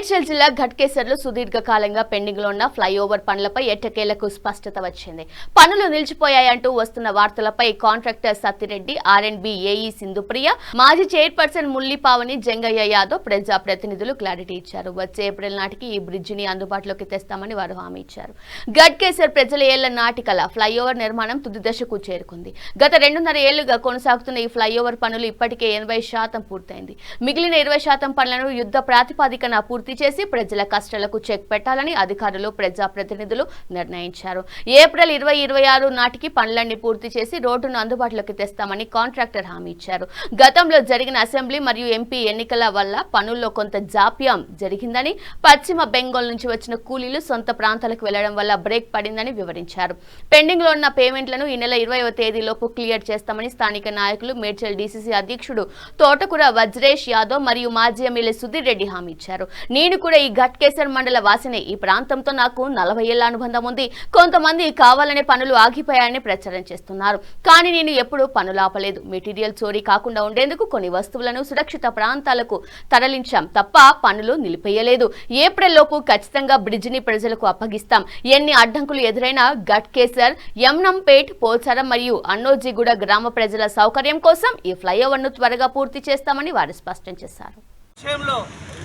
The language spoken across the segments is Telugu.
మేడ్చల్ జిల్లా ఘట్కేసర్లో సుదీర్ఘకాలంగా పెండింగ్లో ఉన్న ఫ్లైఓవర్ పనులపై ఎట్టకేలకు స్పష్టత వచ్చింది. పనులు నిలిచిపోయాయంటూ వస్తున్న వార్తలపై కాంట్రాక్టర్ సత్తిరెడ్డి, ఆర్ఎండ్బి ఏఈ సింధుప్రియ, మాజీ చైర్పర్సన్ ముల్లిపావని జంగయ్య యాదవ్ ప్రజాప్రతినిధులు క్లారిటీ ఇచ్చారు. వచ్చే ఏప్రిల్ నాటికి ఈ బ్రిడ్జిని అందుబాటులోకి తెస్తామని వారు హామీ ఇచ్చారు. ఘట్కేసర్ ప్రజల ఏళ్ల నాటికల ఫ్లైఓవర్ నిర్మాణం తుది దశకు చేరుకుంది. గత 2.5 ఏళ్లుగా కొనసాగుతున్న ఈ ఫ్లైఓవర్ పనులు ఇప్పటికే 80% పూర్తయింది. మిగిలిన 20% పనులను యుద్ధ ప్రాతిపదికన పూర్తి చేసి ప్రజల కష్టాలకు చెక్ పెట్టాలని అధికారులు, ప్రజాప్రతినిధులు నిర్ణయించారు. ఏప్రిల్ 2026 నాటికి పనులన్నీ పూర్తి చేసి రోడ్డును అందుబాటులోకి తెస్తామని కాంట్రాక్టర్ హామీ ఇచ్చారు. గతంలో జరిగిన అసెంబ్లీ మరియు ఎంపీ ఎన్నికల వల్ల పనుల్లో కొంత జాప్యం జరిగిందని, పశ్చిమ బెంగాల్ నుంచి వచ్చిన కూలీలు సొంత ప్రాంతాలకు వెళ్లడం వల్ల బ్రేక్ పడిందని వివరించారు. పెండింగ్ లో ఉన్న పేమెంట్లను ఈ నెల 20వ తేదీలోపు క్లియర్ చేస్తామని స్థానిక నాయకులు, మేడ్చల్ డీసీసీ అధ్యక్షుడు తోటకూర వజ్రేష్ యాదవ్ మరియు మాజీ ఎమ్మెల్యే సుధీర్ రెడ్డి హామీ ఇచ్చారు. నేను కూడా ఈ ఘట్కేసర్ మండల వాసినే. ఈ ప్రాంతంతో నాకు 40 ఏళ్ల అనుబంధం ఉంది. కొంతమంది కావాలనే పనులు ఆగిపోయాయని ప్రచారం చేస్తున్నారు. కానీ నేను ఎప్పుడూ పనులు ఆపలేదు. మెటీరియల్ చోరీ కాకుండా ఉండేందుకు కొన్ని వస్తువులను సురక్షిత ప్రాంతాలకు తరలించాం తప్ప పనులు నిలిపేయలేదు. ఏప్రిల్ లోపు ఖచ్చితంగా బ్రిడ్జిని ప్రజలకు అప్పగిస్తాం. ఎన్ని అడ్డంకులు ఎదురైనా ఘట్కేసర్, యమ్నంపేట్, పోచారం మరియు అన్నోజీగూడ గ్రామ ప్రజల సౌకర్యం కోసం ఈ ఫ్లైఓవర్ ను త్వరగా పూర్తి చేస్తామని వారు స్పష్టం చేశారు. విషయంలో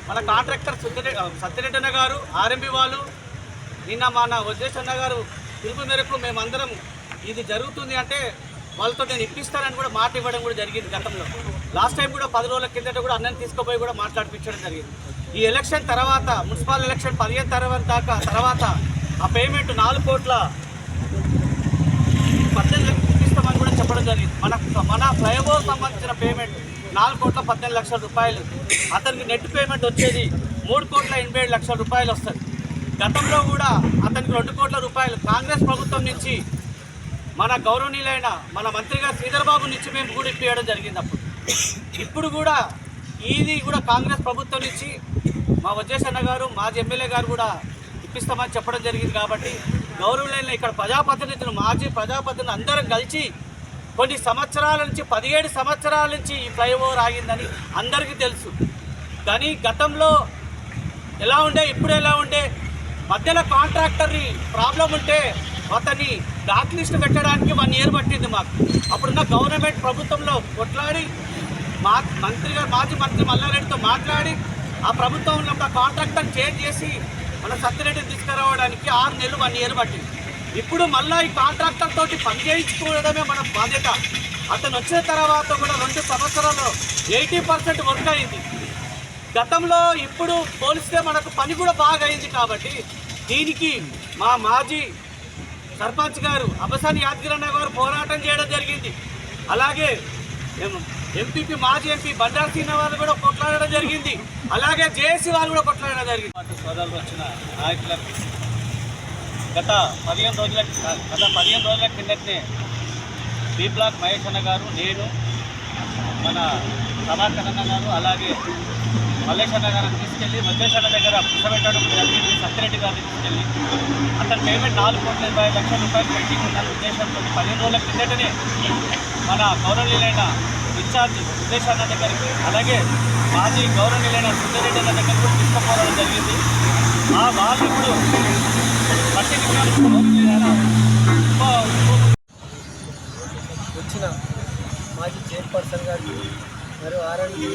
మన కాంట్రాక్టర్ సత్యరెడ్డి అన్న గారు, ఆర్ఎంబి వాళ్ళు, నిన్న మన వజ్రేష్ అన్న గారు పిలుపు మేరకు మేమందరం ఇది జరుగుతుంది అంటే వాళ్ళతో నేను ఇప్పిస్తానని కూడా మాట ఇవ్వడం కూడా జరిగింది. గతంలో లాస్ట్ టైం కూడా 10 రోజుల కిందట కూడా అన్నని తీసుకుపోయి కూడా మాట్లాడిపించడం జరిగింది. ఈ ఎలక్షన్ తర్వాత, మున్సిపల్ ఎలక్షన్ 15 తర్వాత ఆ పేమెంట్ 4 కోట్ల 18 లక్షలు ఇప్పిస్తామని కూడా చెప్పడం జరిగింది. మన ఫ్లైఓవర్ సంబంధించిన పేమెంట్ 4 కోట్ల 18 లక్షల రూపాయలు. అతనికి నెట్ పేమెంట్ వచ్చేది 3 కోట్ల 87 లక్షల రూపాయలు వస్తుంది. గతంలో కూడా అతనికి 2 కోట్ల రూపాయలు కాంగ్రెస్ ప్రభుత్వం నుంచి మన గౌరవనీయులైన మన మంత్రిగా శ్రీధర్ బాబు నుంచి మేము కూడా ఇప్పించడం జరిగింది. ఇప్పుడు కూడా ఇది కూడా కాంగ్రెస్ ప్రభుత్వం నుంచి మా వజ్రేష్ అన్న గారు, మాజీ ఎమ్మెల్యే గారు కూడా ఇప్పిస్తామని చెప్పడం జరిగింది. కాబట్టి గౌరవనీయులైన ఇక్కడ ప్రజాప్రతినిధులు, మాజీ ప్రజాప్రతినిధులు అందరం కలిసి కొన్ని సంవత్సరాల నుంచి 17 సంవత్సరాల నుంచి ఈ ఫ్లైఓవర్ ఆగిందని అందరికీ తెలుసు. కానీ గతంలో ఎలా ఉండే, ఇప్పుడు ఎలా ఉండే, మధ్యలో కాంట్రాక్టర్ని ప్రాబ్లం ఉంటే అతన్ని బ్లాక్ లిస్ట్ పెట్టడానికి 1 ఇయర్ పట్టింది మాకు. అప్పుడున్న గవర్నమెంట్ ప్రభుత్వంలో కొట్లాడి మాజీ మంత్రి మల్లారెడ్డితో మాట్లాడి ఆ ప్రభుత్వం ఉన్నప్పుడు ఆ కాంట్రాక్టర్ చేంజ్ చేసి మన సత్యరెడ్డిని తీసుకురావడానికి 6 నెలలు 1 ఇయర్ పట్టింది. ఇప్పుడు మళ్ళీ ఈ కాంట్రాక్టర్ తోటి పని చేయించుకోవడమే మన బాధ్యత. అతను వచ్చిన తర్వాత కూడా 2 సంవత్సరాల్లో 80% వర్క్ అయింది. గతంలో ఇప్పుడు పోలిస్తే మనకు పని కూడా బాగా అయింది. కాబట్టి దీనికి మా మాజీ సర్పంచ్ గారు అబసాని యాదగిరన్న గారు పోరాటం చేయడం జరిగింది. అలాగే ఎంపీపీ, మాజీ ఎంపీ బండారు సీన వాళ్ళు కూడా కొట్లాడడం జరిగింది. అలాగే జేఏసీ వాళ్ళు కూడా కొట్లాడడం జరిగింది. సోదరులు వచ్చిన నాయకులకి గత 15 రోజుల కిందటనే బి బ్లాక్ మహేష్ అన్న గారు, నేను, మన ప్రభాకర్ అన్న గారు, అలాగే మల్లేష్ అన్న గారిని తీసుకెళ్ళి వజ్రేష్ అన్న దగ్గర కూర్చోబెట్టడం జరిగింది. సత్యరెడ్డి గారిని తీసుకెళ్ళి అతని పేమెంట్ 4 కోట్ల 80 లక్షల రూపాయలు పెండింగ్ ఉన్న ఉద్దేశంతో 15 రోజుల కిందటనే మన గౌరవనీయులైన ఇన్ఛార్జ్ వజ్రేష్ అన్న దగ్గరికి, అలాగే మాజీ గౌరవనీయులైన సుందరెడ్డి అన్న దగ్గరకు తీసుకుపోవడం జరిగింది. ఆ వాళ్ళు ఇప్పుడు వచ్చిన మాజీ చైర్పర్సన్ గారికి మరియు ఆర్ఎండ్బి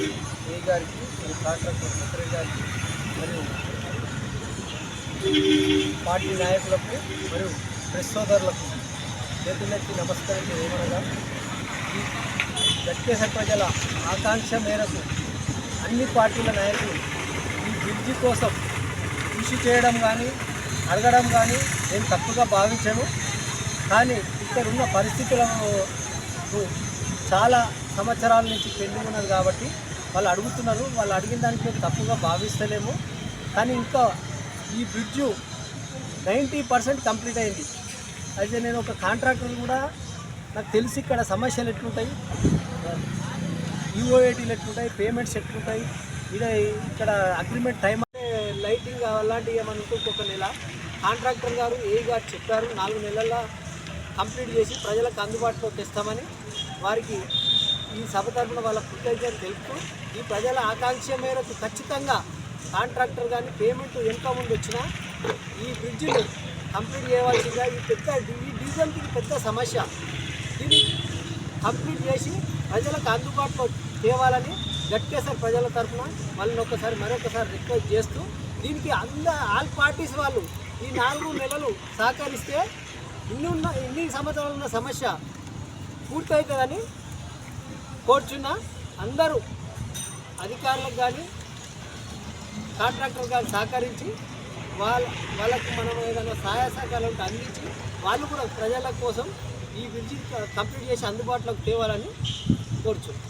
ఏ గారికి, మరియు కాంట్రాక్టర్ సత్యరెడ్డి గారికి, మరియు పార్టీ నాయకులకు మరియు ప్రెస్ సోదరులకు చేతులెత్తి నమస్కరించి ఏమనగా, ఈ ఘట్కేసర్ ప్రజల ఆకాంక్ష మేరకు అన్ని పార్టీల నాయకులు ఈ బ్రిడ్జి కోసం కృషి చేయడం కానీ, అడగడం కానీ నేను తప్పుగా భావించాను. కానీ ఇక్కడ ఉన్న పరిస్థితులను చాలా సంవత్సరాల నుంచి పెండింగ్ ఉన్నది కాబట్టి వాళ్ళు అడుగుతున్నారు. వాళ్ళు అడిగిన దానికి మేము తప్పుగా భావిస్తలేము. కానీ ఇంకా ఈ బ్రిడ్జు 90% కంప్లీట్ అయింది. అయితే నేను ఒక కాంట్రాక్టర్ కూడా, నాకు తెలిసి ఇక్కడ సమస్యలు ఎట్లుంటాయి, యూఓఏటీలు ఎట్లుంటాయి, పేమెంట్స్ ఎట్లుంటాయి, ఇక్కడ అగ్రిమెంట్ టైం అంటే లైటింగ్ అలాంటివి ఏమని ఉంటుంది. ఒక నెల కాంట్రాక్టర్ గారు, ఏ గారు చెప్పారు 4 నెలల్లో కంప్లీట్ చేసి ప్రజలకు అందుబాటులో తెస్తామని. వారికి ఈ సభ తరపున వాళ్ళ కృతజ్ఞతలు తెలుపుతూ, ఈ ప్రజల ఆకాంక్ష మేరకు ఖచ్చితంగా కాంట్రాక్టర్ కానీ పేమెంట్ ఎంత ముందు వచ్చినా ఈ బ్రిడ్జిని కంప్లీట్ చేయవలసిందిగా ఈ డీజిల్కి పెద్ద సమస్య. దీన్ని కంప్లీట్ చేసి ప్రజలకు అందుబాటులో తేవాలని గట్కేసర్ ప్రజల తరఫున వాళ్ళని మరొకసారి రిక్వెస్ట్ చేస్తూ దీనికి ఆల్ పార్టీస్ వాళ్ళు ఈ 4 నెలలు సహకరిస్తే ఇన్ని సంవత్సరాలు ఉన్న సమస్య పూర్తవుతుందని కోరుచున్నా. అందరూ అధికారులకు కానీ కాంట్రాక్టర్ కానీ సహకరించి వాళ్ళకు మనం ఏదైనా సహాయ సహకారాలు అందించి వాళ్ళు కూడా ప్రజల కోసం ఈ బ్రిడ్జి కంప్లీట్ చేసి అందుబాటులోకి తేవాలని కోరుచున్నాం.